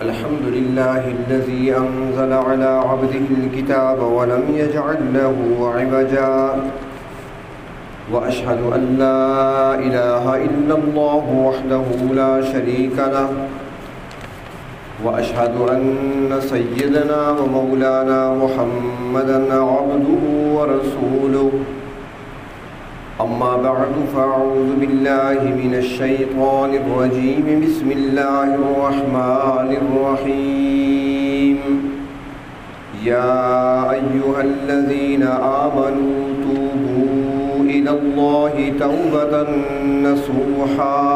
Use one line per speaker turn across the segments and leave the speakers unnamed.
الحمد لله الذي أنزل على عبده الكتاب ولم يجعل له عوجا وأشهد أن لا إله إلا الله وحده لا شريك له وأشهد أن سيدنا ومولانا محمدا عبده ورسوله أما بعد فأعوذ بالله من الشيطان الرجيم بسم الله الرحمن الرحيم يا أيها الذين آمنوا توبوا إلى الله توبة نصوحا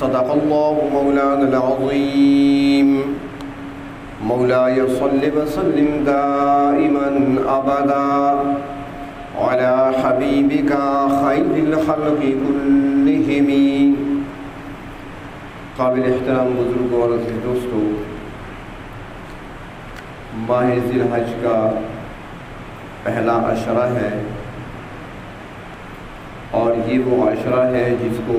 صدق الله مولانا العظيم مولاي صل وسلم دائما أبدا على حبيبك خير الخلق كلهم. قابل احترام بزرگوں اور عزیز دوستوں، ماہ ذی الحج کا پہلا عشرہ ہے اور یہ وہ عشرہ ہے جس کو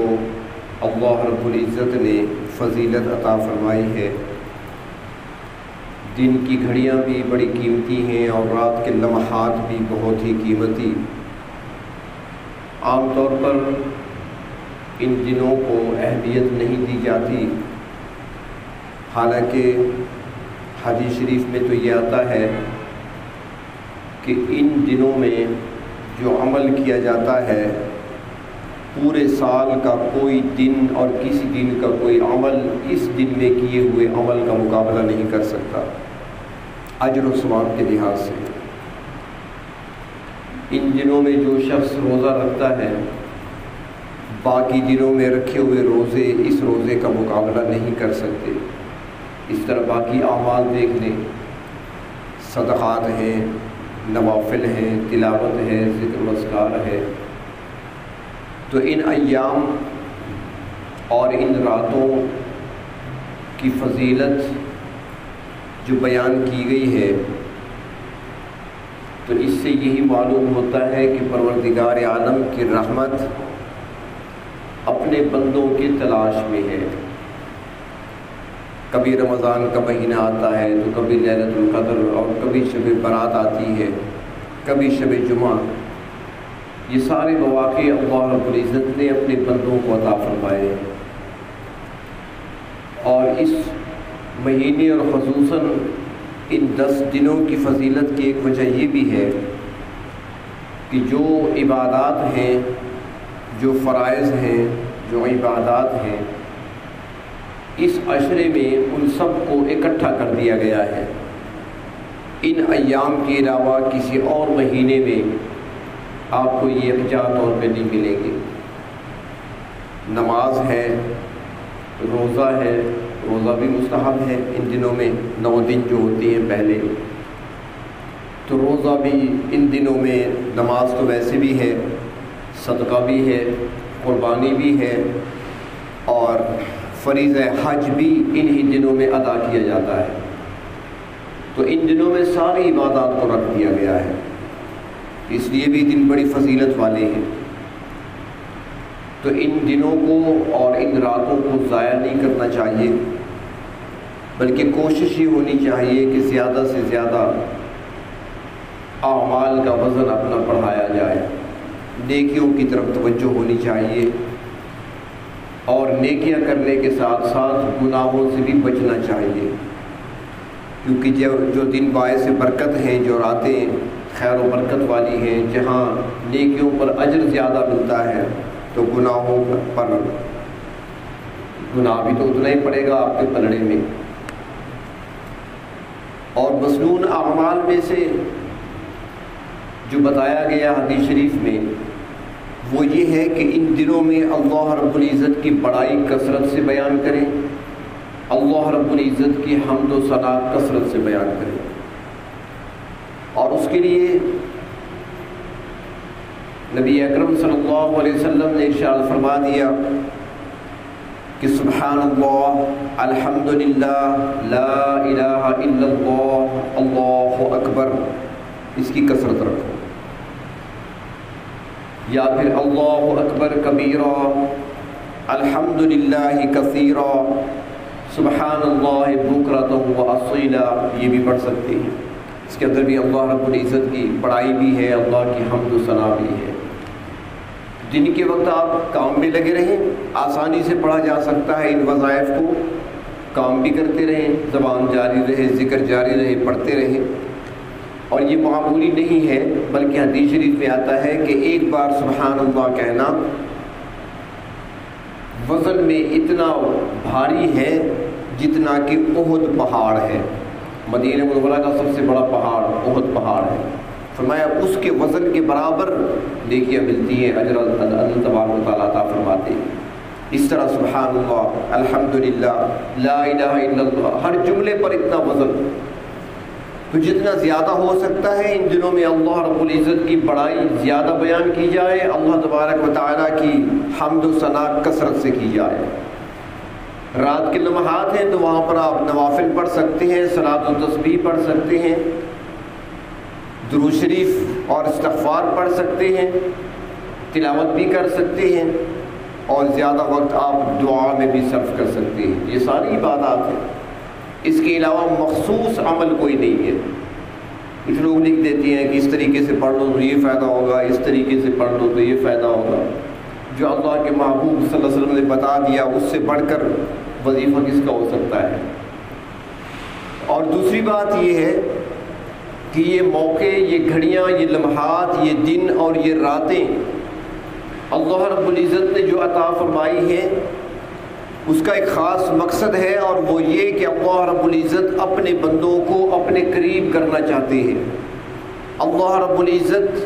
اللہ رب العزت نے فضیلت عطا فرمائی ہے. دن کی گھڑیاں بھی بڑی قیمتی ہیں اور رات کے لمحات بھی بہت ہی قیمتی. عام طور پر ان دنوں کو اہمیت نہیں دی جاتی، حالانکہ حدیث شریف میں تو یہ آتا ہے کہ ان دنوں میں جو عمل کیا جاتا ہے پورے سال کا کوئی دن اور کسی دن کا کوئی عمل اس دن میں کیے ہوئے عمل کا مقابلہ نہیں کر سکتا اجر و ثواب کے لحاظ سے. ان دنوں میں جو شخص روزہ رکھتا ہے باقی دنوں میں رکھے ہوئے روزے اس روزے کا مقابلہ نہیں کر سکتے. اس طرح باقی اعمال دیکھ لیں، صدقات ہیں، نوافل ہیں، تلاوت ہے، ذکر و اذکار ہے. تو ان ایام اور ان راتوں کی فضیلت جو بیان کی گئی ہے تو اس سے یہی معلوم ہوتا ہے کہ پروردگار عالم کی رحمت اپنے بندوں کی تلاش میں ہے. کبھی رمضان کا مہینہ آتا ہے تو کبھی لیلۃ القدر اور کبھی شب برات آتی ہے، کبھی شب جمعہ. یہ سارے مواقع اللہ رب العزت نے اپنے بندوں کو عطا فرمائے ہیں. اور اس مہینے اور خصوصاً ان 10 دنوں کی فضیلت کی ایک وجہ یہ بھی ہے کہ جو عبادات ہیں، جو فرائض ہیں، جو عبادات ہیں، اس عشرے میں ان سب کو اکٹھا کر دیا گیا ہے. ان ایام کے علاوہ کسی اور مہینے میں آپ کو یہ یکجا طور پہ نہیں ملیں گے. نماز ہے، روزہ ہے، روزہ بھی مستحب ہے ان دنوں میں، 9 دن جو ہوتی ہیں پہلے، تو روزہ بھی ان دنوں میں، نماز تو ویسے بھی ہے، صدقہ بھی ہے، قربانی بھی ہے، اور فریضہ حج بھی انہی دنوں میں ادا کیا جاتا ہے. تو ان دنوں میں ساری عبادات کو رکھ دیا گیا ہے، اس لیے بھی دن بڑی فضیلت والے ہیں. تو ان دنوں کو اور ان راتوں کو ضائع نہیں کرنا چاہیے، بلکہ کوشش یہ ہونی چاہیے کہ زیادہ سے زیادہ اعمال کا وزن اپنا بڑھایا جائے، نیکیوں کی طرف توجہ ہونی چاہیے، اور نیکیاں کرنے کے ساتھ ساتھ گناہوں سے بھی بچنا چاہیے. کیونکہ جو دن باعث برکت ہیں، جو راتیں خیر و برکت والی ہیں، جہاں نیکیوں پر اجر زیادہ ملتا ہے، تو گناہوں پر گناہ بھی تو اتنا ہی پڑے گا آپ کے پلڑے میں. اور مسنون اعمال میں سے جو بتایا گیا حدیث شریف میں وہ یہ ہے کہ ان دنوں میں اللہ رب العزت کی بڑائی کثرت سے بیان کریں، اللہ رب العزت کی حمد و ثنا کثرت سے بیان کریں. اور اس کے لیے نبی اکرم صلی اللہ علیہ وسلم نے ارشاد فرما دیا کہ سبحان اللہ، الحمدللہ، لا الہ الا اللہ، اللہ اکبر، اس کی کثرت رکھو. یا پھر اللہ اکبر کبیرہ، الحمدللہ کثیرہ، سبحان اللہ بکرۃ و اصیلا یہ بھی پڑھ سکتے ہیں۔ اس کے اندر بھی اللہ رب العزت کی بڑائی بھی ہے، اللہ کی حمد و ثنا بھی ہے۔ دن کے وقت آپ کام میں لگے رہیں، آسانی سے پڑھا جا سکتا ہے ان وظائف کو، کام بھی کرتے رہیں، زبان جاری رہے، ذکر جاری رہے، پڑھتے رہیں۔ اور یہ معمولی نہیں ہے، بلکہ حدیث شریف میں آتا ہے کہ ایک بار سبحان اللہ کہنا وزن میں اتنا بھاری ہے جتنا کہ احد پہاڑ ہے۔ مدینہ منورہ کا سب سے بڑا پہاڑ احد پہاڑ ہے، فرمایا اس کے وزن کے برابر نیکیاں ملتی ہیں، اجر اللہ تبارک و تعالیٰ عطا فرماتے ہیں۔ اس طرح سبحان اللہ، الحمدللہ، لا الہ الا اللہ، ہر جملے پر اتنا وزن، تو جتنا زیادہ ہو سکتا ہے ان دنوں میں اللہ رب العزت کی بڑائی زیادہ بیان کی جائے، اللہ تبارک و تعالیٰ کی حمد و ثنا کثرت سے کی جائے۔ رات کے لمحات ہیں تو وہاں پر آپ نوافل پڑھ سکتے ہیں، صلاۃ و تسبیح پڑھ سکتے ہیں، درود شریف اور استغفار پڑھ سکتے ہیں، تلاوت بھی کر سکتے ہیں، اور زیادہ وقت آپ دعا میں بھی صرف کر سکتے ہیں۔ یہ ساری عبادات ہیں، اس کے علاوہ مخصوص عمل کوئی نہیں ہے۔ کچھ لوگ لکھ دیتے ہیں کہ اس طریقے سے پڑھ لو تو یہ فائدہ ہوگا، اس طریقے سے پڑھ لو تو یہ فائدہ ہوگا۔ جو اللہ کے محبوب صلی اللہ علیہ وسلم نے بتا دیا اس سے بڑھ کر وظیفہ کس کا ہو سکتا ہے؟ اور دوسری بات یہ ہے کہ یہ موقع، یہ گھڑیاں، یہ لمحات، یہ دن اور یہ راتیں اللہ رب العزت نے جو عطا فرمائی ہیں اس کا ایک خاص مقصد ہے، اور وہ یہ کہ اللہ رب العزت اپنے بندوں کو اپنے قریب کرنا چاہتے ہیں۔ اللہ رب العزت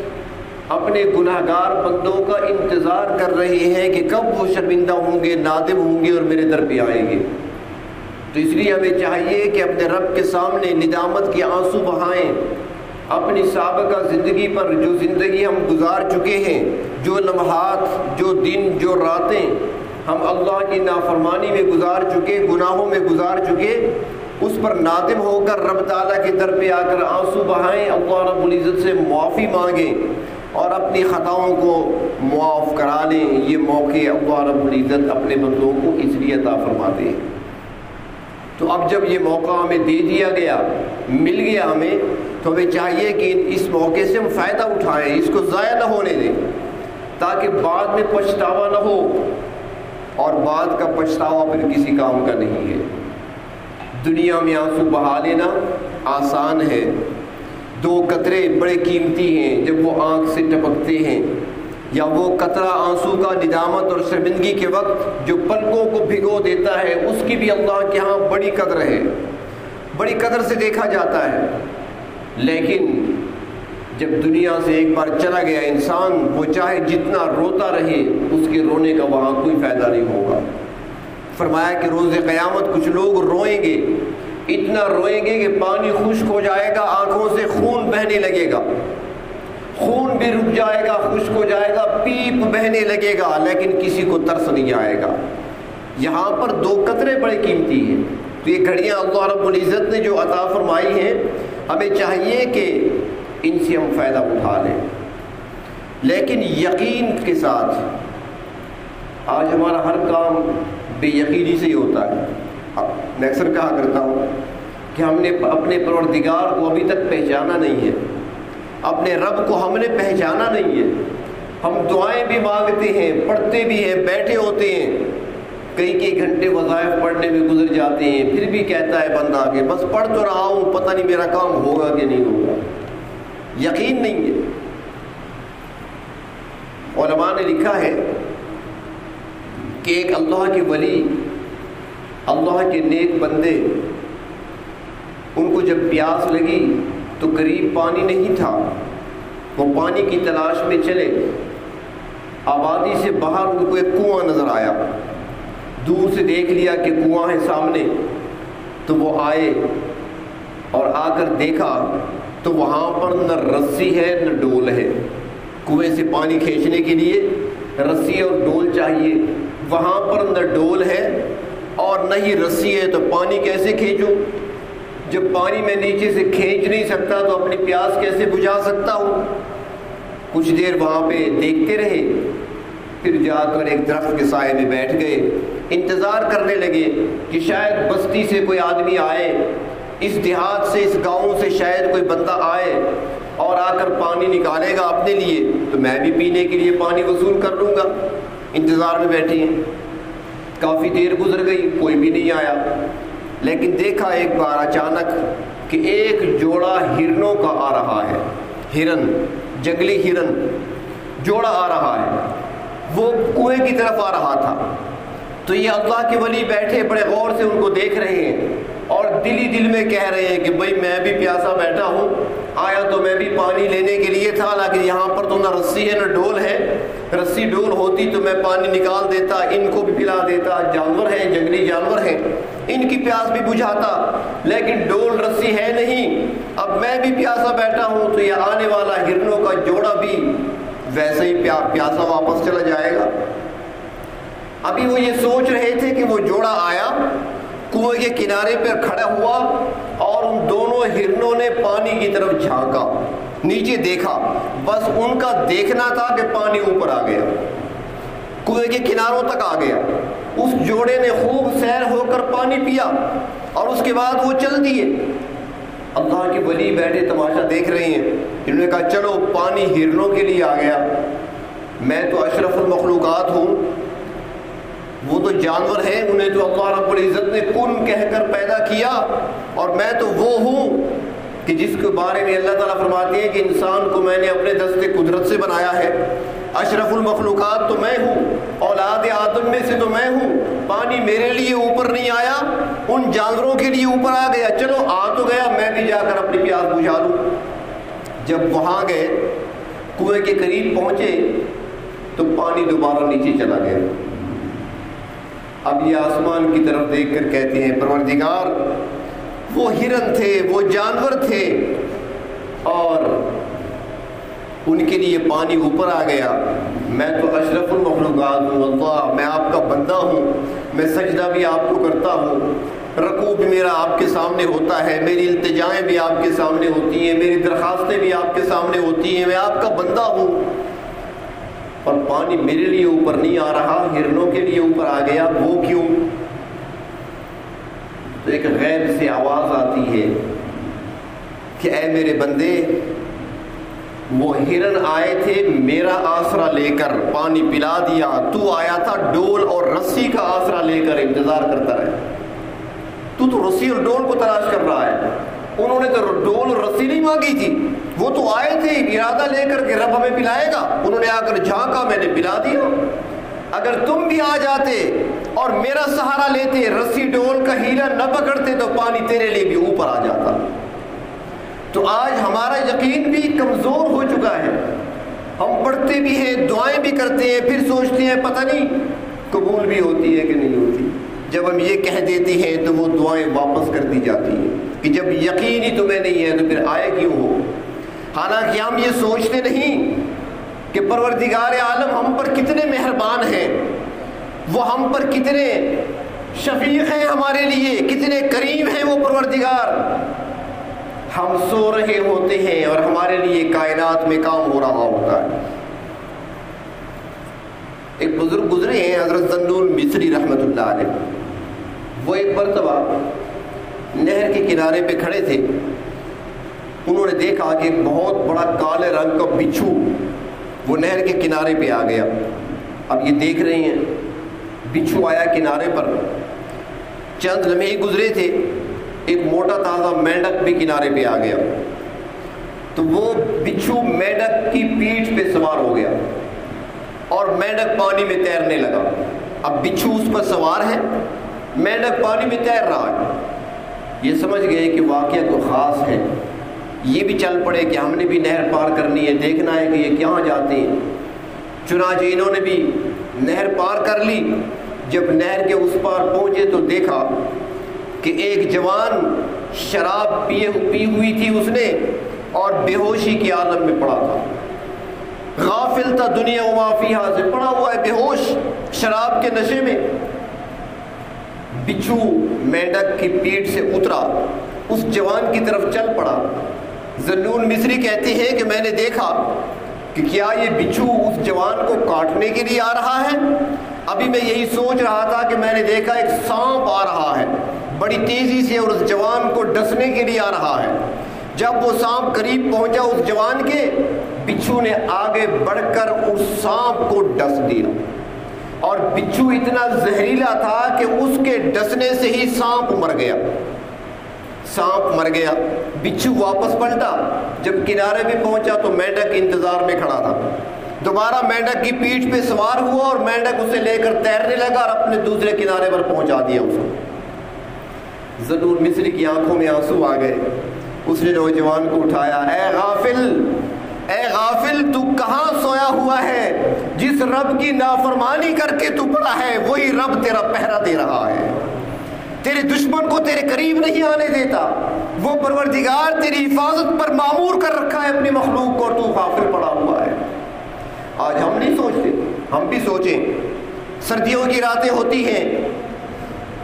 اپنے گناہگار بندوں کا انتظار کر رہے ہیں کہ کب وہ شرمندہ ہوں گے، نادم ہوں گے اور میرے در پہ آئیں گے۔ تو اس لیے ہمیں چاہیے کہ اپنے رب کے سامنے ندامت کے آنسو بہائیں، اپنی سابقہ زندگی پر جو زندگی ہم گزار چکے ہیں، جو لمحات، جو دن، جو راتیں ہم اللہ کی نافرمانی میں گزار چکے، گناہوں میں گزار چکے، اس پر نادم ہو کر رب تعالیٰ کے در پہ آ کر آنسو بہائیں، اللہ رب العزت سے معافی مانگیں اور اپنی خطاؤں کو معاف کرا لیں۔ یہ موقع اللہ رب العزت اپنے بندوں کو اس لیے عطا فرماتے ہیں۔ تو اب جب یہ موقع ہمیں دے دیا گیا، مل گیا ہمیں، تو ہمیں چاہیے کہ اس موقع سے ہم فائدہ اٹھائیں، اس کو ضائع نہ ہونے دیں، تاکہ بعد میں پچھتاوا نہ ہو، اور بعد کا پچھتاوا پھر کسی کام کا نہیں ہے۔ دنیا میں آنسو بہا لینا آسان ہے، دو قطرے بڑے قیمتی ہیں، جب وہ آنکھ سے ٹپکتے ہیں، یا وہ قطرہ آنسو کا ندامت اور شرمندگی کے وقت جو پلکوں کو بھگو دیتا ہے، اس کی بھی اللہ کے ہاں بڑی قدر ہے، بڑی قدر سے دیکھا جاتا ہے۔ لیکن جب دنیا سے ایک بار چلا گیا انسان، وہ چاہے جتنا روتا رہے، اس کے رونے کا وہاں کوئی فائدہ نہیں ہوگا۔ فرمایا کہ روز قیامت کچھ لوگ روئیں گے، اتنا روئیں گے کہ پانی خشک ہو جائے گا، آنکھوں سے خون بہنے لگے گا، خون بھی رک جائے گا، خشک ہو جائے گا، پیپ بہنے لگے گا، لیکن کسی کو ترس نہیں آئے گا۔ یہاں پر دو قطرے بڑے قیمتی ہیں۔ تو یہ گھڑیاں اللہ رب العزت نے جو عطا فرمائی ہیں، ہمیں چاہیے کہ ان سے ہم فائدہ اٹھا لیں، لیکن یقین کے ساتھ۔ آج ہمارا ہر کام بے یقینی سے ہی ہوتا ہے۔ میں اکثر کہا کرتا ہوں کہ ہم نے اپنے پروردگار کو ابھی تک پہچانا نہیں ہے، اپنے رب کو ہم نے پہچانا نہیں ہے۔ ہم دعائیں بھی مانگتے ہیں، پڑھتے بھی ہیں، بیٹھے ہوتے ہیں، کئی گھنٹے وظائف پڑھنے میں گزر جاتے ہیں، پھر بھی کہتا ہے بندہ کہ بس پڑھ تو رہا ہوں، پتہ نہیں میرا کام ہوگا کہ نہیں ہوگا۔ یقین نہیں ہے۔ علماء نے لکھا ہے کہ ایک اللہ کے ولی، اللہ کے نیک بندے، ان کو جب پیاس لگی تو قریب پانی نہیں تھا، وہ پانی کی تلاش میں چلے، آبادی سے باہر ان کو ایک کنواں نظر آیا، دور سے دیکھ لیا کہ کنواں ہے سامنے، تو وہ آئے اور آ کر دیکھا تو وہاں پر نہ رسی ہے نہ ڈول ہے۔ کنویں سے پانی کھینچنے کے لیے رسی اور ڈول چاہیے، وہاں پر نہ ڈول ہے اور نہ ہی رسی ہے، تو پانی کیسے کھینچوں؟ جب پانی میں نیچے سے کھینچ نہیں سکتا تو اپنی پیاس کیسے بجھا سکتا ہوں؟ کچھ دیر وہاں پہ دیکھتے رہے، پھر جا کر ایک درخت کے سائے میں بیٹھ گئے انتظار کرنے لگے کہ شاید بستی سے کوئی آدمی آئے، اس دیہات سے، اس گاؤں سے شاید کوئی بندہ آئے اور آ کر پانی نکالے گا اپنے لیے، تو میں بھی پینے کے لیے پانی وصول کر لوں گا۔ انتظار میں بیٹھی ہیں، کافی دیر گزر گئی، کوئی بھی نہیں آیا۔ لیکن دیکھا ایک بار اچانک کہ ایک جوڑا ہرنوں کا آ رہا ہے، ہرن، جنگلی ہرن جوڑا آ رہا ہے، وہ کنویں کی طرف آ رہا تھا۔ تو یہ اللہ کے ولی بیٹھے بڑے غور سے ان کو دیکھ رہے ہیں اور دل ہی دل میں کہہ رہے ہیں کہ بھئی میں بھی پیاسا بیٹھا ہوں، آیا تو میں بھی پانی لینے کے لیے تھا، لیکن یہاں پر تو نہ رسی ہے نہ ڈول ہے، رسی ڈول ہوتی تو میں پانی نکال دیتا، ان کو بھی پلا دیتا، جانور ہیں، جنگلی جانور ہیں، ان کی پیاس بھی بجھاتا، لیکن ڈول رسی ہے نہیں، اب میں بھی پیاسا بیٹھا ہوں تو یہ آنے والا ہرنوں کا جوڑا بھی ویسے ہی پیاسا واپس چلا جائے گا۔ ابھی وہ یہ سوچ رہے تھے کہ وہ جوڑا آیا، کنویں کے کنارے پر کھڑا ہوا اور ان دونوں ہرنوں نے پانی کی طرف جھانکا، نیچے دیکھا، بس ان کا دیکھنا تھا کہ پانی اوپر آ گیا، کنویں کے کناروں تک آ گیا۔ اس جوڑے نے خوب سیر ہو کر پانی پیا اور اس کے بعد وہ چل دیے۔ اللہ کے ولی بیٹھے تماشا دیکھ رہے ہیں، انہوں نے کہا چلو پانی ہرنوں کے لیے آ گیا، میں تو اشرف المخلوقات ہوں، وہ تو جانور ہیں، انہیں تو اللہ رب العزت نے کن کہہ کر پیدا کیا، اور میں تو وہ ہوں کہ جس کے بارے میں اللہ تعالیٰ فرماتے ہیں کہ انسان کو میں نے اپنے دست قدرت سے بنایا ہے، اشرف المخلوقات تو میں ہوں، اولاد آدم میں سے تو میں ہوں، پانی میرے لیے اوپر نہیں آیا، ان جانوروں کے لیے اوپر آ گیا، چلو آ تو گیا، میں بھی جا کر اپنی پیاس بجھا لوں۔ جب وہاں گئے، کنویں کے قریب پہنچے تو پانی دوبارہ نیچے چلا گیا۔ اب یہ آسمان کی طرف دیکھ کر کہتے ہیں پروردگار وہ ہرن تھے، وہ جانور تھے، اور ان کے لیے پانی اوپر آ گیا، میں تو اشرف المخلوقات ہوں، اللہ میں آپ کا بندہ ہوں، میں سجدہ بھی آپ کو کرتا ہوں، رکوع بھی میرا آپ کے سامنے ہوتا ہے، میری التجائیں بھی آپ کے سامنے ہوتی ہیں، میری درخواستیں بھی آپ کے سامنے ہوتی ہیں، میں آپ کا بندہ ہوں، اور پانی میرے لیے اوپر نہیں آ رہا، ہرنوں کے لیے اوپر آ گیا، وہ کیوں؟ تو ایک غیب سے آواز آتی ہے کہ اے میرے بندے، وہ ہرن آئے تھے میرا آسرا لے کر، پانی پلا دیا، تو آیا تھا ڈول اور رسی کا آسرا لے کر انتظار کرتا رہے، تو رسی اور ڈول کو تلاش کر رہا ہے، انہوں نے تو ڈول اور رسی نہیں مانگی تھی، وہ تو آئے تھے ارادہ لے کر کہ رب ہمیں پلائے گا، انہوں نے آ کر جھانکا، میں نے پلا دیا۔ اگر تم بھی آ جاتے اور میرا سہارا لیتے، رسی ڈول کا ہیلا نہ پکڑتے، تو پانی تیرے لیے بھی اوپر آ جاتا۔ تو آج ہمارا یقین بھی کمزور ہو چکا ہے، ہم پڑھتے بھی ہیں، دعائیں بھی کرتے ہیں، پھر سوچتے ہیں پتہ نہیں قبول بھی ہوتی ہے کہ نہیں ہوتی۔ جب ہم یہ کہہ دیتے ہیں تو وہ دعائیں واپس کر دی جاتی ہیں کہ جب یقین ہی تمہیں نہیں ہے تو پھر آئے کیوں ہو۔ حالانکہ ہم یہ سوچتے نہیں کہ پروردگار عالم ہم پر کتنے مہربان ہیں، وہ ہم پر کتنے شفیق ہیں، ہمارے لیے کتنے کریم ہیں وہ پروردگار۔ ہم سو رہے ہوتے ہیں اور ہمارے لیے کائنات میں کام ہو رہا ہوتا ہے۔ ایک بزرگ گزرے ہیں حضرت ذنون مصری رحمۃ اللہ علیہ، وہ ایک مرتبہ نہر کے کنارے پہ کھڑے تھے، انہوں نے دیکھا کہ ایک بہت بڑا کالے رنگ کا بچھو وہ نہر کے کنارے پہ آ گیا۔ اب یہ دیکھ رہے ہیں بچھو آیا کنارے پر، چند لمحے گزرے تھے، ایک موٹا تازہ مینڈک بھی کنارے پہ آ گیا، تو وہ بچھو مینڈک کی پیٹھ پہ سوار ہو گیا اور مینڈک پانی میں تیرنے لگا۔ اب بچھو اس پر سوار ہے، مینڈک پانی میں تیر رہا ہے، یہ سمجھ گئے کہ واقعہ تو خاص ہے، یہ بھی چل پڑے کہ ہم نے بھی نہر پار کرنی ہے، دیکھنا ہے کہ یہ کہاں جاتے ہیں۔ چنانچہ انہوں نے بھی نہر پار کر لی۔ جب نہر کے اس پار پہنچے تو دیکھا کہ ایک جوان شراب پی ہوئی تھی اس نے، اور بے ہوشی کی عالم میں پڑا تھا، غافل تھا دنیا و ما فیہا سے، پڑا ہوا ہے بے ہوش شراب کے نشے میں۔ بچھو مینڈک کی پیٹھ سے اترا، اس جوان کی طرف چل پڑا۔ ذنون مصری کہتے ہیں کہ میں نے دیکھا کہ کیا یہ بچھو اس جوان کو کاٹنے کے لیے آ رہا ہے ابھی میں یہی سوچ رہا تھا کہ میں نے دیکھا ایک سانپ آ رہا ہے بڑی تیزی سے اور اس جوان کو ڈسنے کے لیے آ رہا ہے۔ جب وہ سانپ قریب پہنچا اس جوان کے، بچھو نے آگے بڑھ کر اس سانپ کو ڈس دیا، اور بچھو اتنا زہریلا تھا کہ اس کے ڈسنے سے ہی سانپ مر گیا۔ سانپ مر گیا، بچھو واپس پلٹا، جب کنارے پہ پہنچا تو مینڈک انتظار میں کھڑا تھا۔ دوبارہ مینڈک کی پیٹھ پہ سوار ہوا اور مینڈک اسے لے کر تیرنے لگا اور اپنے دوسرے کنارے پر پہنچا دیا اس کو۔ ضرور مصری کی آنکھوں میں آنسو آ گئے۔ اس نے نوجوان کو اٹھایا، اے غافل تو کہاں سویا ہوا ہے؟ جس رب کی نافرمانی کر کے تو پڑا ہے وہی رب تیرا پہرا دے رہا ہے، تیرے دشمن کو تیرے قریب نہیں آنے دیتا، وہ پروردگار تیری حفاظت پر معمور کر رکھا ہے اپنی مخلوق کو، اور تو غافل پڑا ہوا ہے۔ آج ہم نہیں سوچتے، ہم بھی سوچیں۔ سردیوں کی راتیں ہوتی ہیں،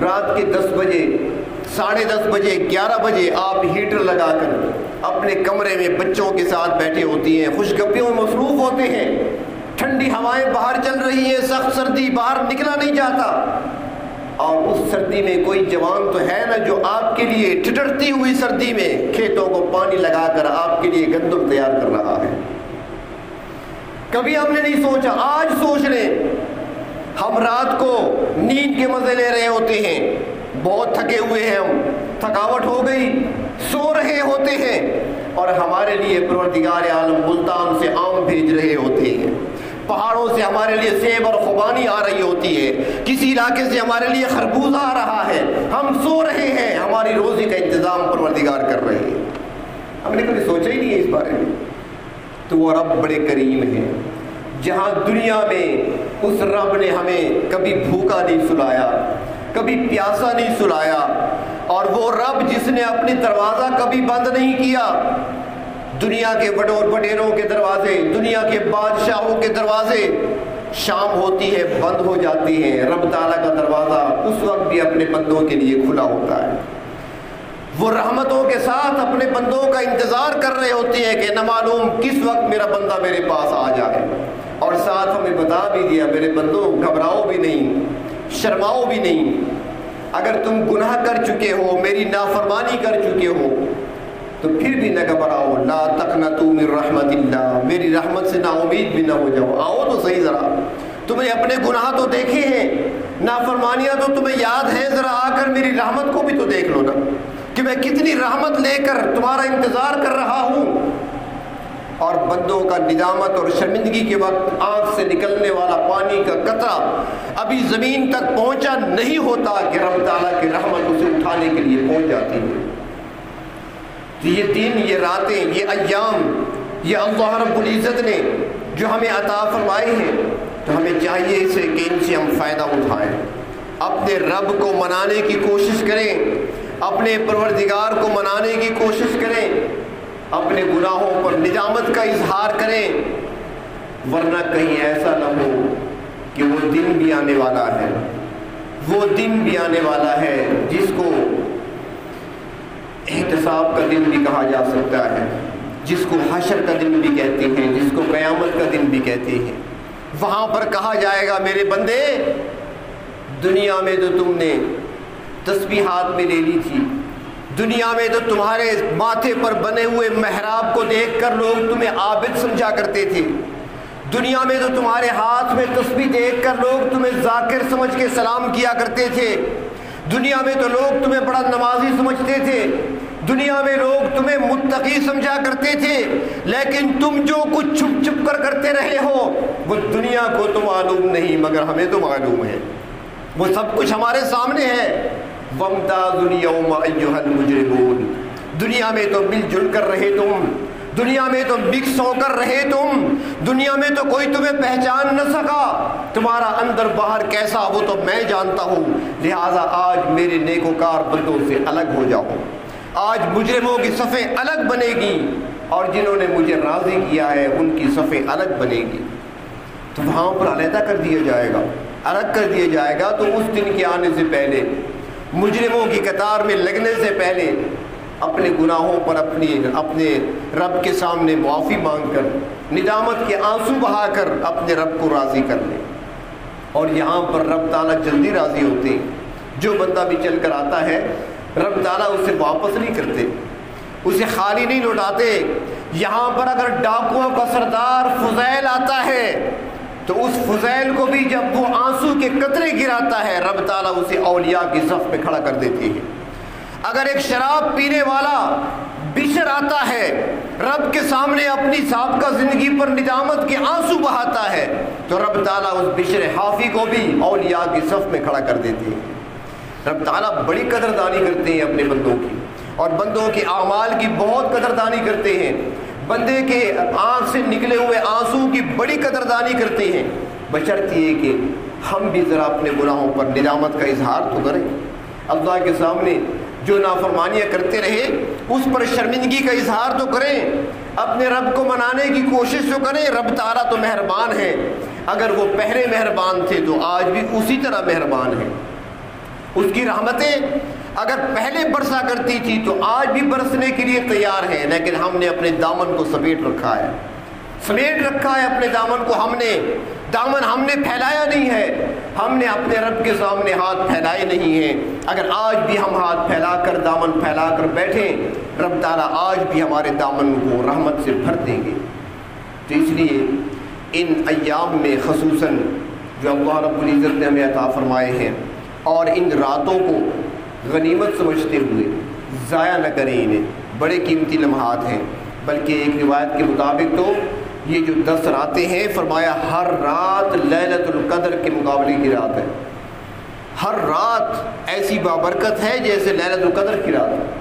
رات کے 10 بجے 10:30 بجے 11 بجے آپ ہیٹر لگا کر اپنے کمرے میں بچوں کے ساتھ بیٹھے ہوتی ہیں، خوشگپیوں میں مصروف ہوتے ہیں، ٹھنڈی ہوائیں باہر چل رہی ہیں، سخت سردی، باہر نکلا نہیں جاتا، اور اس سردی میں کوئی جوان تو ہے نا جو آپ کے لیے ٹھٹرتی ہوئی سردی میں کھیتوں کو پانی لگا کر آپ کے لیے گندم تیار کر رہا ہے۔ کبھی ہم نے نہیں سوچا، آج سوچ لیں۔ ہم رات کو نیند کے مزے لے رہے ہوتے ہیں، بہت تھکے ہوئے ہیں، ہم تھکاوٹ ہو گئی، سو رہے ہوتے ہیں، اور ہمارے لیے پروردگار عالم ملتان سے آم بھیج رہے ہوتے ہیں، پہاڑوں سے ہمارے لیے سیب اور خوبانی آ رہی ہوتی ہے، کسی علاقے سے ہمارے لیے خربوزہ آ رہا ہے، ہم سو رہے ہیں، ہماری روزی کا انتظام پروردگار کر رہے ہیں۔ ہم نے کبھی سوچا ہی نہیں ہے اس بارے میں۔ تو وہ رب بڑے کریم ہیں، جہاں دنیا میں اس رب نے ہمیں کبھی بھوکا نہیں سلایا، کبھی پیاسا نہیں سلایا، اور وہ رب جس نے اپنے دروازہ کبھی بند نہیں کیا۔ دنیا کے وڈیروں کے دروازے، دنیا کے بادشاہوں کے دروازے شام ہوتی ہے بند ہو جاتی ہیں، رب تعالیٰ کا دروازہ اس وقت بھی اپنے بندوں کے لیے کھلا ہوتا ہے۔ وہ رحمتوں کے ساتھ اپنے بندوں کا انتظار کر رہے ہوتے ہیں کہ نہ معلوم کس وقت میرا بندہ میرے پاس آ جائے، اور ساتھ ہمیں بتا بھی دیا، میرے بندوں گھبراؤ بھی نہیں، شرماؤ بھی نہیں، اگر تم گناہ کر چکے ہو، میری نافرمانی کر چکے ہو، تو پھر بھی نہ گھبراؤ، لا تقنطوا من رحمت اللہ، میری رحمت سے نا امید بھی نہ ہو جاؤ۔ آؤ تو صحیح، ذرا تم نے اپنے گناہ تو دیکھے ہیں، نافرمانیاں تو تمہیں یاد ہیں، ذرا آ کر میری رحمت کو بھی تو دیکھ لو نا، کہ میں کتنی رحمت لے کر تمہارا انتظار کر رہا ہوں۔ اور بندوں کا ندامت اور شرمندگی کے وقت آنکھ سے نکلنے والا پانی کا قطرہ ابھی زمین تک پہنچا نہیں ہوتا کہ رب تعالیٰ کی رحمت اسے اٹھانے کے لیے پہنچ جاتی ہے۔ تو یہ دن، یہ راتیں، یہ ایام، یہ اللہ رب العزت نے جو ہمیں عطا فرمائے ہیں، تو ہمیں چاہیے اسے کہ ان سے ہم فائدہ اٹھائیں، اپنے رب کو منانے کی کوشش کریں، اپنے پروردگار کو منانے کی کوشش کریں، اپنے گناہوں پر ندامت کا اظہار کریں، ورنہ کہیں ایسا نہ ہو کہ وہ دن بھی آنے والا ہے، وہ دن بھی آنے والا ہے جس کو احتساب کا دن بھی کہا جا سکتا ہے، جس کو حشر کا دن بھی کہتے ہیں، جس کو قیامت کا دن بھی کہتے ہیں۔ وہاں پر کہا جائے گا، میرے بندے، دنیا میں تو تم نے تسبیح ہاتھ میں لے لی تھی، دنیا میں تو تمہارے ماتھے پر بنے ہوئے محراب کو دیکھ کر لوگ تمہیں عابد سمجھا کرتے تھے، دنیا میں تو تمہارے ہاتھ میں تسبیح دیکھ کر لوگ تمہیں ذاکر سمجھ کے سلام کیا کرتے تھے، دنیا میں تو لوگ تمہیں بڑا نمازی سمجھتے تھے، دنیا میں لوگ تمہیں متقی سمجھا کرتے تھے، لیکن تم جو کچھ چھپ چھپ کر کرتے رہے ہو وہ دنیا کو تو معلوم نہیں، مگر ہمیں تو معلوم ہے، وہ سب کچھ ہمارے سامنے ہے۔ وَامْتَازُوا الْيَوْمَ أَيُّهَا الْمُجْرِمُونَ، دنیا میں تو مل جل کر رہے تم، دنیا میں تو مکس ہو کر رہے تم، دنیا میں تو کوئی تمہیں پہچان نہ سکا، تمہارا اندر باہر کیسا وہ تو میں جانتا ہوں، لہٰذا آج میرے نیکوکار بندوں سے الگ ہو جاؤ، آج مجرموں کی صفیں الگ بنے گی، اور جنہوں نے مجھے راضی کیا ہے ان کی صفیں الگ بنے گی۔ تو وہاں پر علیحدہ کر دیا جائے گا، الگ کر دیا جائے گا۔ تو اس دن کے آنے سے پہلے، مجرموں کی قطار میں لگنے سے پہلے، اپنے گناہوں پر اپنے رب کے سامنے معافی مانگ کر، ندامت کے آنسو بہا کر اپنے رب کو راضی کر لیں۔ اور یہاں پر رب تعالیٰ جلدی راضی ہوتے ہیں. جو بندہ بھی چل کر آتا ہے رب تعالیٰ اسے واپس نہیں کرتے, اسے خالی نہیں لوٹاتے. یہاں پر اگر ڈاکوؤں کا سردار فضیل آتا ہے تو اس فضیل کو بھی جب وہ آنسو کے قطرے گراتا ہے رب تعالیٰ اسے اولیاء کی صف میں کھڑا کر دیتے ہیں. اگر ایک شراب پینے والا بشر آتا ہے رب کے سامنے اپنی سابقہ زندگی پر ندامت کے آنسو بہاتا ہے تو رب تعالیٰ اس بشر حافی کو بھی اولیاء کی صف میں کھڑا کر دیتے ہیں. رب تعالیٰ بڑی قدردانی کرتے ہیں اپنے بندوں کی, اور بندوں کے اعمال کی بہت قدردانی کرتے ہیں. بندے کے آنکھ سے نکلے ہوئے آنسو کی بڑی قدردانی کرتے ہیں, بشرط یہ کہ ہم بھی ذرا اپنے گناہوں پر ندامت کا اظہار تو کریں. اللہ کے سامنے جو نافرمانیاں کرتے رہے اس پر شرمندگی کا اظہار تو کریں, اپنے رب کو منانے کی کوشش تو کریں. رب تعالیٰ تو مہربان ہے, اگر وہ پہلے مہربان تھے تو آج بھی اسی طرح مہربان ہے. اس کی رحمتیں اگر پہلے برسا کرتی تھی تو آج بھی برسنے کے لیے تیار ہیں, لیکن ہم نے اپنے دامن کو سمیٹ رکھا ہے, اپنے دامن کو. ہم نے پھیلایا نہیں ہے, ہم نے اپنے رب کے سامنے ہاتھ پھیلائے نہیں ہیں. اگر آج بھی ہم ہاتھ پھیلا کر دامن پھیلا کر بیٹھیں رب تعالیٰ آج بھی ہمارے دامن کو رحمت سے بھر دیں گے. تو اس لیے ان ایام میں خصوصاً جو اللہ رب العزت نے ہمیں عطا فرمائے ہیں اور ان راتوں کو غنیمت سمجھتے ہوئے ضائع نہ کریں. انہیں بڑے قیمتی لمحات ہیں, بلکہ ایک روایت کے مطابق تو یہ جو 10 راتیں ہیں فرمایا ہر رات لیلۃ القدر کے مقابلے کی رات ہے. ہر رات ایسی بابرکت ہے جیسے لیلۃ القدر کی رات.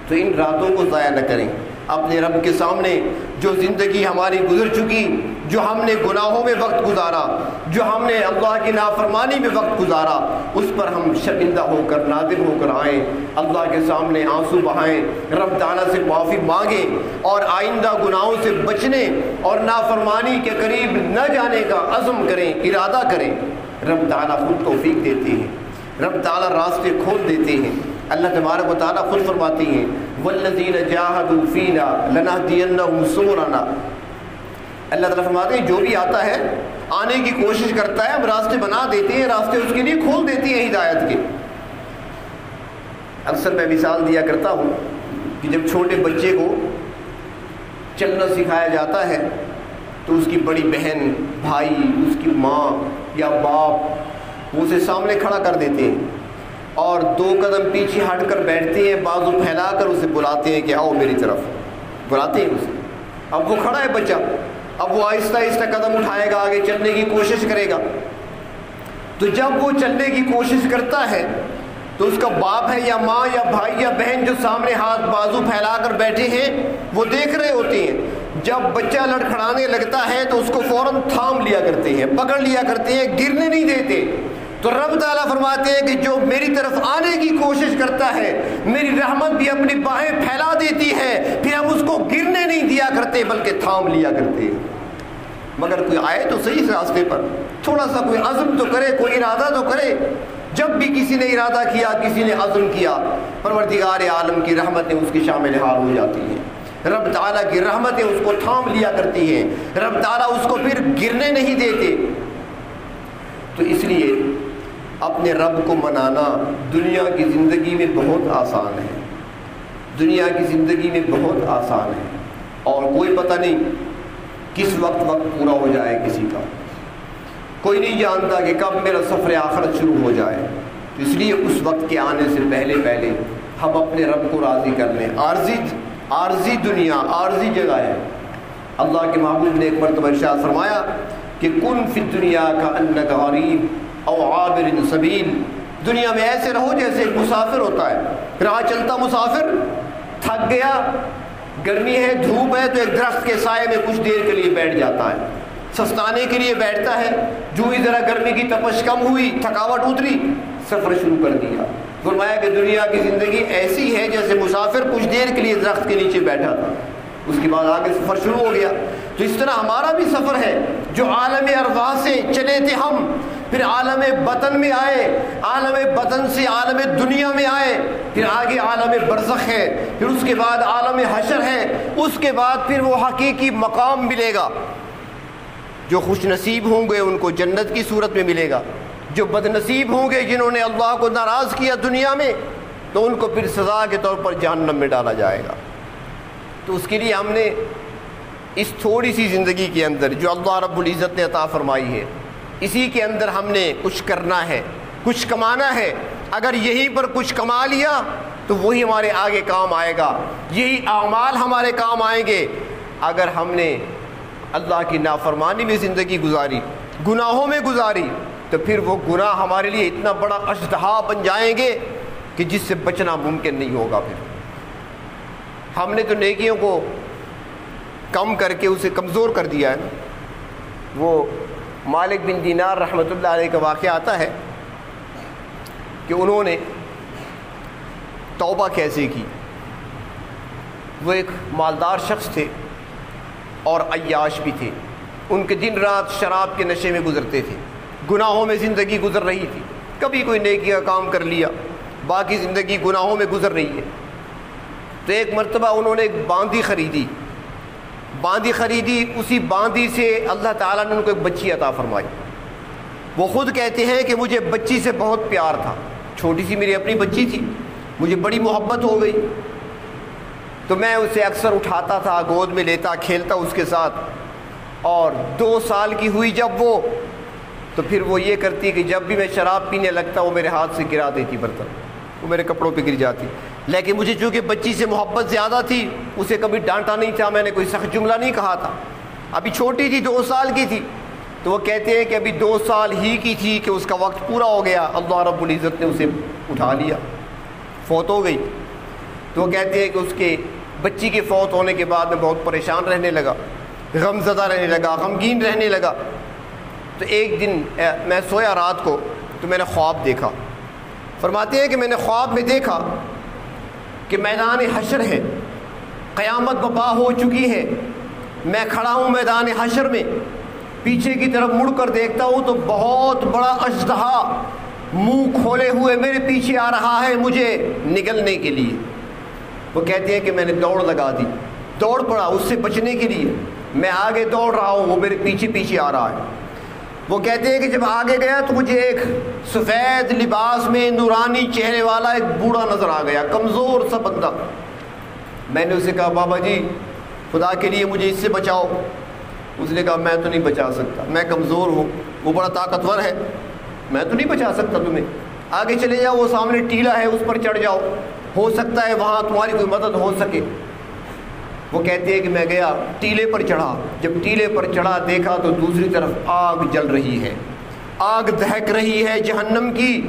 تو ان راتوں کو ضائع نہ کریں. اپنے رب کے سامنے جو زندگی ہماری گزر چکی, جو ہم نے گناہوں میں وقت گزارا, جو ہم نے اللہ کی نافرمانی میں وقت گزارا, اس پر ہم شرمندہ ہو کر نادم ہو کر آئیں, اللہ کے سامنے آنسو بہائیں, رب تعالیٰ سے معافی مانگیں اور آئندہ گناہوں سے بچنے اور نافرمانی کے قریب نہ جانے کا عزم کریں, ارادہ کریں. رب تعالیٰ خود توفیق دیتے ہیں, رب تعالیٰ راستے کھول دیتے ہیں. اللہ تبارک و تعالیٰ خود فرماتی ہیں والذین جاہدوا فینا لنہدینہم سبلنا. اللہ تعالیٰ فرماتے ہیں جو بھی آتا ہے آنے کی کوشش کرتا ہے ہم راستے بنا دیتے ہیں, راستے اس کے لیے کھول دیتے ہیں ہدایت کے. اکثر میں مثال دیا کرتا ہوں کہ جب چھوٹے بچے کو چلنا سکھایا جاتا ہے تو اس کی بڑی بہن, بھائی, اس کی ماں یا باپ وہ اسے سامنے کھڑا کر دیتے ہیں اور 2 قدم پیچھے ہٹ کر بیٹھتے ہیں, بازو پھیلا کر اسے بلاتے ہیں کہ آؤ میری طرف, بلاتے ہیں اسے. اب وہ کھڑا ہے بچہ, اب وہ آہستہ آہستہ قدم اٹھائے گا, آگے چلنے کی کوشش کرے گا. تو جب وہ چلنے کی کوشش کرتا ہے تو اس کا باپ ہے یا ماں یا بھائی یا بہن جو سامنے ہاتھ بازو پھیلا کر بیٹھے ہیں وہ دیکھ رہے ہوتے ہیں. جب بچہ لڑکھڑانے لگتا ہے تو اس کو فوراً تھام لیا کرتے ہیں, پکڑ لیا کرتے ہیں, گرنے نہیں دیتے. تو رب تعالیٰ فرماتے ہیں کہ جو میری طرف آنے کی کوشش کرتا ہے میری رحمت بھی اپنی باہیں پھیلا دیتی ہے, پھر ہم اس کو گرنے نہیں دیا کرتے بلکہ تھام لیا کرتے ہیں. مگر کوئی آئے تو صحیح اس راستے پر, تھوڑا سا کوئی عزم تو کرے, کوئی ارادہ تو کرے. جب بھی کسی نے ارادہ کیا, کسی نے عزم کیا, پروردگار عالم کی رحمتیں اس کی شامل حال ہو جاتی ہیں. رب تعالیٰ کی رحمتیں اس کو تھام لیا کرتی ہیں, رب تعالیٰ اس کو پھر گرنے نہیں دیتے. تو اس لیے اپنے رب کو منانا دنیا کی زندگی میں بہت آسان ہے, دنیا کی زندگی میں بہت آسان ہے, اور کوئی پتہ نہیں کس وقت پورا ہو جائے کسی کا. کوئی نہیں جانتا کہ کب میرا سفر آخرت شروع ہو جائے. تو اس لیے اس وقت کے آنے سے پہلے ہم اپنے رب کو راضی کر لیں. عارضی دنیا, عارضی جگہ ہے. اللہ کے محبوب نے ایک مرتبہ ارشاد فرمایا کہ کن فی الدنیا کأنک غریب او عابر سبیل. دنیا میں ایسے رہو جیسے ایک مسافر ہوتا ہے, راہ چلتا مسافر تھک گیا, گرمی ہے, دھوپ ہے, تو ایک درخت کے سائے میں کچھ دیر کے لیے بیٹھ جاتا ہے, سستانے کے لیے بیٹھتا ہے. جو ہی ذرا گرمی کی تپش کم ہوئی, تھکاوٹ اتری, سفر شروع کر دیا. فرمایا کہ دنیا کی زندگی ایسی ہے جیسے مسافر کچھ دیر کے لیے درخت کے نیچے بیٹھا تھا, اس کے بعد آگے سفر شروع ہو گیا. تو اس طرح ہمارا بھی سفر ہے, جو عالم ارواح سے چلے تھے ہم, پھر عالم بطن میں آئے, عالم بطن سے عالم دنیا میں آئے, پھر آگے عالم برزخ ہے, پھر اس کے بعد عالم حشر ہے, اس کے بعد پھر وہ حقیقی مقام ملے گا جو خوش نصیب ہوں گے ان کو جنت کی صورت میں ملے گا، جو بد نصیب ہوں گے جنہوں نے اللہ کو ناراض کیا دنیا میں تو ان کو پھر سزا کے طور پر جہنم میں ڈالا جائے گا۔ تو اس کے لیے ہم نے اس تھوڑی سی زندگی کے اندر جو اللہ رب العزت نے عطا فرمائی ہے، اسی کے اندر ہم نے کچھ کرنا ہے، کچھ کمانا ہے۔ اگر یہیں پر کچھ کما لیا تو وہی ہمارے آگے کام آئے گا، یہی اعمال ہمارے کام آئیں گے۔ اگر ہم نے اللہ کی نافرمانی میں زندگی گزاری، گناہوں میں گزاری، تو پھر وہ گناہ ہمارے لیے اتنا بڑا اژدہا بن جائیں گے کہ جس سے بچنا ممکن نہیں ہوگا۔ پھر ہم نے تو نیکیوں کو کم کر کے اسے کمزور کر دیا ہے۔ وہ مالک بن دینار رحمۃ اللہ علیہ کا واقعہ آتا ہے کہ انہوں نے توبہ کیسے کی۔ وہ ایک مالدار شخص تھے اور عیاش بھی تھے، ان کے دن رات شراب کے نشے میں گزرتے تھے، گناہوں میں زندگی گزر رہی تھی، کبھی کوئی نیکی کا کام کر لیا، باقی زندگی گناہوں میں گزر رہی ہے۔ تو ایک مرتبہ انہوں نے ایک باندی خریدی، اسی باندی سے اللہ تعالیٰ نے ان کو ایک بچی عطا فرمائی۔ وہ خود کہتے ہیں کہ مجھے بچی سے بہت پیار تھا، چھوٹی سی میری اپنی بچی تھی، مجھے بڑی محبت ہو گئی، تو میں اسے اکثر اٹھاتا تھا، گود میں لیتا، کھیلتا اس کے ساتھ۔ اور 2 سال کی ہوئی جب وہ، تو پھر وہ یہ کرتی کہ جب بھی میں شراب پینے لگتا وہ میرے ہاتھ سے گرا دیتی برتن، وہ میرے کپڑوں پہ گر جاتی۔ لیکن مجھے چونکہ بچی سے محبت زیادہ تھی، اسے کبھی ڈانٹا نہیں تھا، میں نے کوئی سخت جملہ نہیں کہا تھا۔ ابھی چھوٹی تھی، 2 سال کی تھی، تو وہ کہتے ہیں کہ ابھی 2 سال ہی کی تھی کہ اس کا وقت پورا ہو گیا، اللہ رب العزت نے اسے اٹھا لیا، فوت ہو گئی۔ تو وہ کہتے ہیں کہ اس کے بچی کے فوت ہونے کے بعد میں بہت پریشان رہنے لگا، غم زدہ رہنے لگا، غمگین رہنے لگا۔ تو ایک دن میں سویا رات کو، تو میں نے خواب دیکھا۔ فرماتے ہیں کہ میں نے خواب میں دیکھا کہ میدان حشر ہے، قیامت برپا ہو چکی ہے، میں کھڑا ہوں میدان حشر میں، پیچھے کی طرف مڑ کر دیکھتا ہوں تو بہت بڑا اژدہا منہ کھولے ہوئے میرے پیچھے آ رہا ہے مجھے نگلنے کے لیے۔ وہ کہتے ہیں کہ میں نے دوڑ لگا دی، دوڑ پڑا اس سے بچنے کے لیے، میں آگے دوڑ رہا ہوں، وہ میرے پیچھے آ رہا ہے۔ وہ کہتے ہیں کہ جب آگے گیا تو مجھے ایک سفید لباس میں نورانی چہرے والا ایک بوڑھا نظر آ گیا، کمزور سا بندہ۔ میں نے اسے کہا بابا جی خدا کے لیے مجھے اس سے بچاؤ۔ اس نے کہا میں تو نہیں بچا سکتا، میں کمزور ہوں، وہ بڑا طاقتور ہے، میں تو نہیں بچا سکتا تمہیں، آگے چلے جاؤ، وہ سامنے ٹیلا ہے اس پر چڑھ جاؤ، ہو سکتا ہے وہاں تمہاری کوئی مدد ہو سکے۔ وہ کہتے ہیں کہ میں گیا، ٹیلے پر چڑھا، جب ٹیلے پر چڑھا دیکھا تو دوسری طرف آگ جل رہی ہے، آگ دہک رہی ہے جہنم کی۔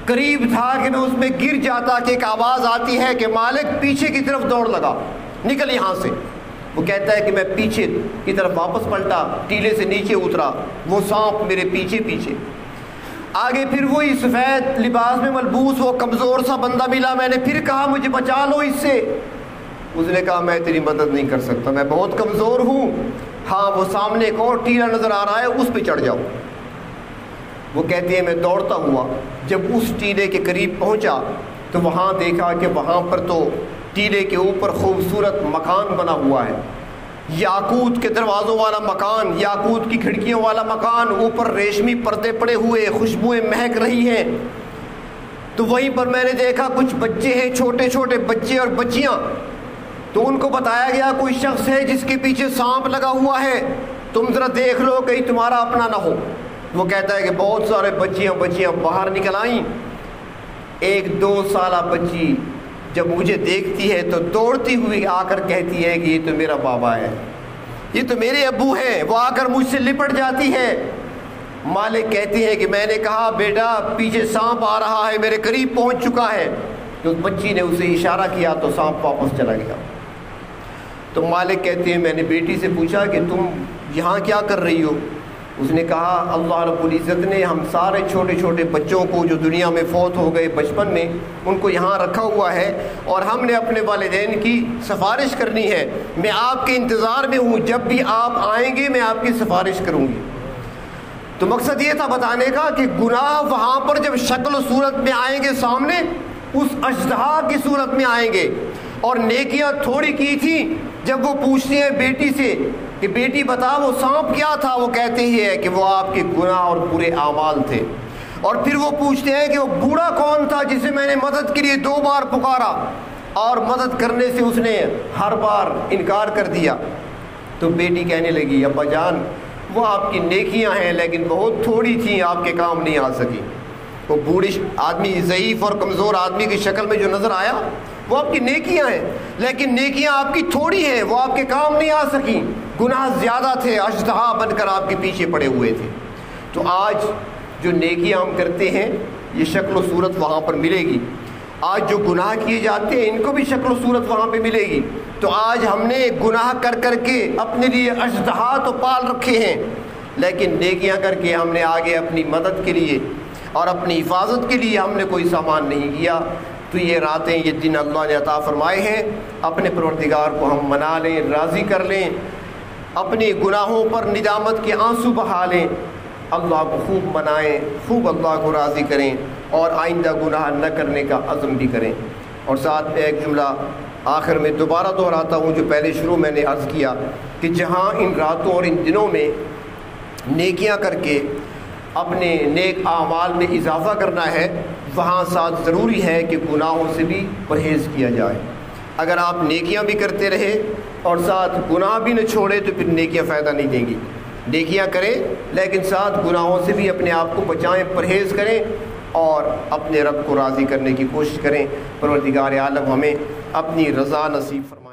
قریب تھا کہ میں اس میں گر جاتا کہ ایک آواز آتی ہے کہ مالک پیچھے کی طرف دوڑ لگا، نکل یہاں سے۔ وہ کہتا ہے کہ میں پیچھے کی طرف واپس پلٹا، ٹیلے سے نیچے اترا، وہ سانپ میرے پیچھے۔ آگے پھر وہی سفید لباس میں ملبوس وہ کمزور سا بندہ ملا، میں نے پھر کہا مجھے بچا لو اس سے۔ اس نے کہا میں تیری مدد نہیں کر سکتا، میں بہت کمزور ہوں، ہاں وہ سامنے ایک اور ٹیلا نظر آ رہا ہے اس پہ چڑھ جاؤ۔ وہ کہتے ہیں میں دوڑتا ہوا جب اس ٹیلے کے قریب پہنچا تو وہاں دیکھا کہ وہاں پر تو ٹیلے کے اوپر خوبصورت مکان بنا ہوا ہے، یاقوت کے دروازوں والا مکان، یاقوت کی کھڑکیوں والا مکان، اوپر ریشمی پردے پڑے ہوئے، خوشبوئیں مہک رہی ہیں۔ تو وہیں پر میں نے دیکھا کچھ بچے ہیں، چھوٹے چھوٹے بچے اور بچیاں، تو ان کو بتایا گیا کوئی شخص ہے جس کے پیچھے سانپ لگا ہوا ہے، تم ذرا دیکھ لو کہیں تمہارا اپنا نہ ہو۔ وہ کہتا ہے کہ بہت سارے بچیاں باہر نکل آئیں۔ ایک 2 سالہ بچی جب مجھے دیکھتی ہے تو دوڑتی ہوئی آ کر کہتی ہے کہ یہ تو میرا بابا ہے، یہ تو میرے ابو ہیں، وہ آ کر مجھ سے لپٹ جاتی ہے۔ مالک کہتی ہے کہ میں نے کہا بیٹا پیچھے سانپ آ رہا ہے، میرے قریب پہنچ چکا ہے، تو بچی نے اسے اشارہ کیا تو سانپ واپس چلا گیا۔ تو مالک کہتے ہیں میں نے بیٹی سے پوچھا کہ تم یہاں کیا کر رہی ہو؟ اس نے کہا اللہ رب العزت نے ہم سارے چھوٹے چھوٹے بچوں کو جو دنیا میں فوت ہو گئے بچپن میں ان کو یہاں رکھا ہوا ہے، اور ہم نے اپنے والدین کی سفارش کرنی ہے، میں آپ کے انتظار میں ہوں، جب بھی آپ آئیں گے میں آپ کی سفارش کروں گی۔ تو مقصد یہ تھا بتانے کا کہ گناہ وہاں پر جب شکل و صورت میں آئیں گے سامنے، اس اژدہا کی صورت میں آئیں گے، اور نیکیاں تھوڑی کی تھی جب وہ پوچھتے ہیں بیٹی سے کہ بیٹی بتا وہ سانپ کیا تھا، وہ کہتے ہیں کہ وہ آپ کے گناہ اور برے اعمال تھے۔ اور پھر وہ پوچھتے ہیں کہ وہ بوڑھا کون تھا جسے میں نے مدد کے لیے 2 بار پکارا اور مدد کرنے سے اس نے ہر بار انکار کر دیا۔ تو بیٹی کہنے لگی ابا جان وہ آپ کی نیکیاں ہیں لیکن بہت تھوڑی تھیں، آپ کے کام نہیں آ سکی۔ وہ بوڑھے آدمی، ضعیف اور کمزور آدمی کی شکل میں جو نظر آیا وہ آپ کی نیکیاں ہیں، لیکن نیکیاں آپ کی تھوڑی ہیں، وہ آپ کے کام نہیں آ سکیں، گناہ زیادہ تھے، اژدہا بن کر آپ کے پیچھے پڑے ہوئے تھے۔ تو آج جو نیکیاں ہم کرتے ہیں یہ شکل و صورت وہاں پر ملے گی، آج جو گناہ کیے جاتے ہیں ان کو بھی شکل و صورت وہاں پہ ملے گی۔ تو آج ہم نے گناہ کر کر کے اپنے لیے اژدہا تو پال رکھے ہیں، لیکن نیکیاں کر کے ہم نے آگے اپنی مدد کے لیے اور اپنی حفاظت کے لیے ہم نے کوئی سامان نہیں کیا۔ تو یہ راتیں، یہ دن اللہ نے عطا فرمائے ہیں، اپنے پروردگار کو ہم منا لیں، راضی کر لیں، اپنے گناہوں پر ندامت کے آنسو بہا لیں، اللہ کو خوب منائیں، خوب اللہ کو راضی کریں اور آئندہ گناہ نہ کرنے کا عزم بھی کریں۔ اور ساتھ میں ایک جملہ آخر میں دوبارہ دہراتا ہوں جو پہلے شروع میں نے عرض کیا کہ جہاں ان راتوں اور ان دنوں میں نیکیاں کر کے اپنے نیک اعمال میں اضافہ کرنا ہے، وہاں ساتھ ضروری ہے کہ گناہوں سے بھی پرہیز کیا جائے۔ اگر آپ نیکیاں بھی کرتے رہے اور ساتھ گناہ بھی نہ چھوڑے تو پھر نیکیاں فائدہ نہیں دیں گی۔ نیکیاں کریں لیکن ساتھ گناہوں سے بھی اپنے آپ کو بچائیں، پرہیز کریں اور اپنے رب کو راضی کرنے کی کوشش کریں۔ پروردگار عالم ہمیں اپنی رضا نصیب فرمائے۔